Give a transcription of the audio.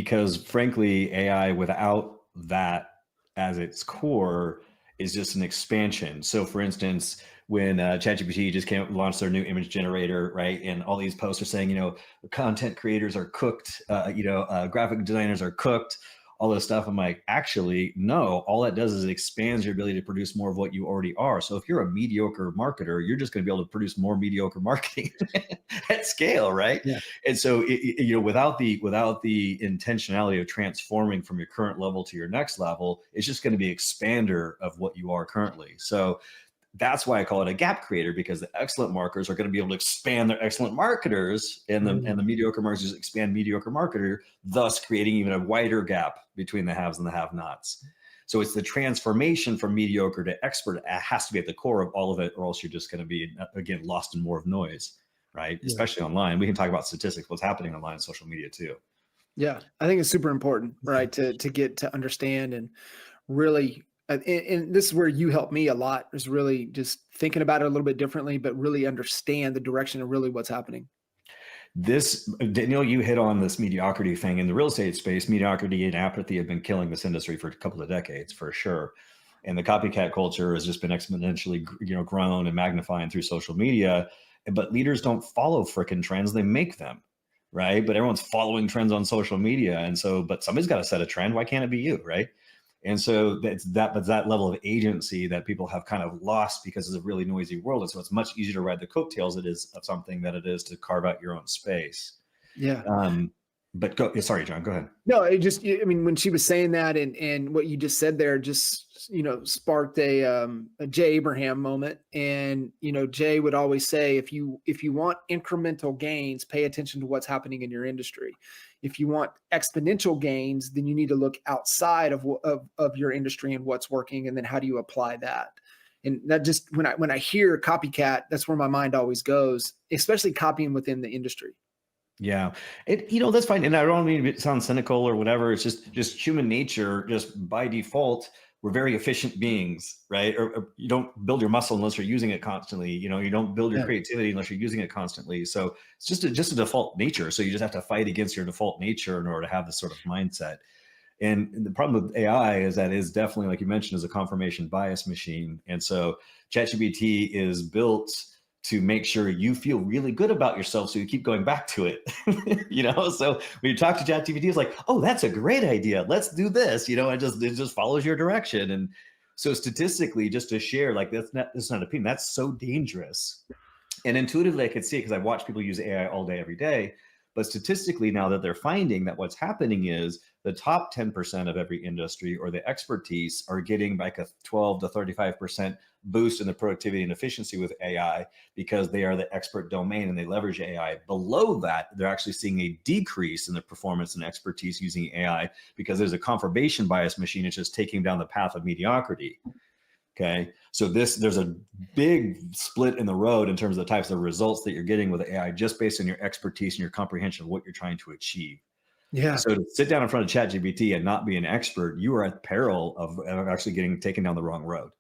because frankly, AI without that as its core is just an expansion. So for instance, when ChatGPT just launched their new image generator, right? And all these posts are saying, content creators are cooked, graphic designers are cooked, all this stuff. I'm like, actually, no, all that does is it expands your ability to produce more of what you already are. So if you're a mediocre marketer, you're just going to be able to produce more mediocre marketing at scale, right? Yeah. And so, without the intentionality of transforming from your current level to your next level, it's just going to be expander of what you are currently. So that's why I call it a gap creator, because the excellent marketers are going to be able to expand their excellent marketers, and the mediocre marketers expand mediocre marketer, thus creating even a wider gap between the haves and the have-nots. So it's the transformation from mediocre to expert. It has to be at the core of all of it, or else you're just going to be, again, lost in more of noise, right? Yeah. Especially online. We can talk about statistics, what's happening online and social media too. Yeah, I think it's super important, right, to get to understand and really. And this is where you help me a lot, is really just thinking about it a little bit differently, but really understand the direction of really what's happening. Danielle, you hit on this mediocrity thing in the real estate space. Mediocrity and apathy have been killing this industry for a couple of decades, for sure. And the copycat culture has just been exponentially, grown and magnifying through social media. But leaders don't follow frickin' trends; they make them, right? But everyone's following trends on social media, and so, but somebody's got to set a trend. Why can't it be you, right? And so but that level of agency that people have kind of lost because it's a really noisy world. And so it's much easier to ride the coattails it is of something than it is to carve out your own space. Yeah. But sorry, John, go ahead. No, when she was saying that and what you just said there just, sparked a Jay Abraham moment. And, Jay would always say, if you want incremental gains, pay attention to what's happening in your industry. If you want exponential gains, then you need to look outside of your industry and what's working. And then how do you apply that? And that just, when I hear copycat, that's where my mind always goes, especially copying within the industry. Yeah, that's fine. And I don't mean to sound cynical or whatever. It's just human nature. Just by default, we're very efficient beings, right? Or you don't build your muscle unless you're using it constantly. You don't build your creativity unless you're using it constantly. So it's just a default nature. So you just have to fight against your default nature in order to have this sort of mindset. And the problem with AI is that it is definitely, like you mentioned, is a confirmation bias machine. And so ChatGPT is built to make sure you feel really good about yourself, so you keep going back to it. So when you talk to ChatGPT, it's like, oh, that's a great idea. Let's do this. It just follows your direction. And so statistically, just to share, like that's not an opinion. That's so dangerous. And intuitively, I could see it because I watch people use AI all day, every day. But statistically, now that they're finding that what's happening is the top 10% of every industry or the expertise are getting like a 12 to 35% boost in the productivity and efficiency with AI because they are the expert domain and they leverage AI. Below that, they're actually seeing a decrease in the performance and expertise using AI because there's a confirmation bias machine. It's just taking down the path of mediocrity. Okay, so there's a big split in the road in terms of the types of results that you're getting with AI just based on your expertise and your comprehension of what you're trying to achieve. Yeah. So to sit down in front of ChatGPT and not be an expert, you are at peril of actually getting taken down the wrong road.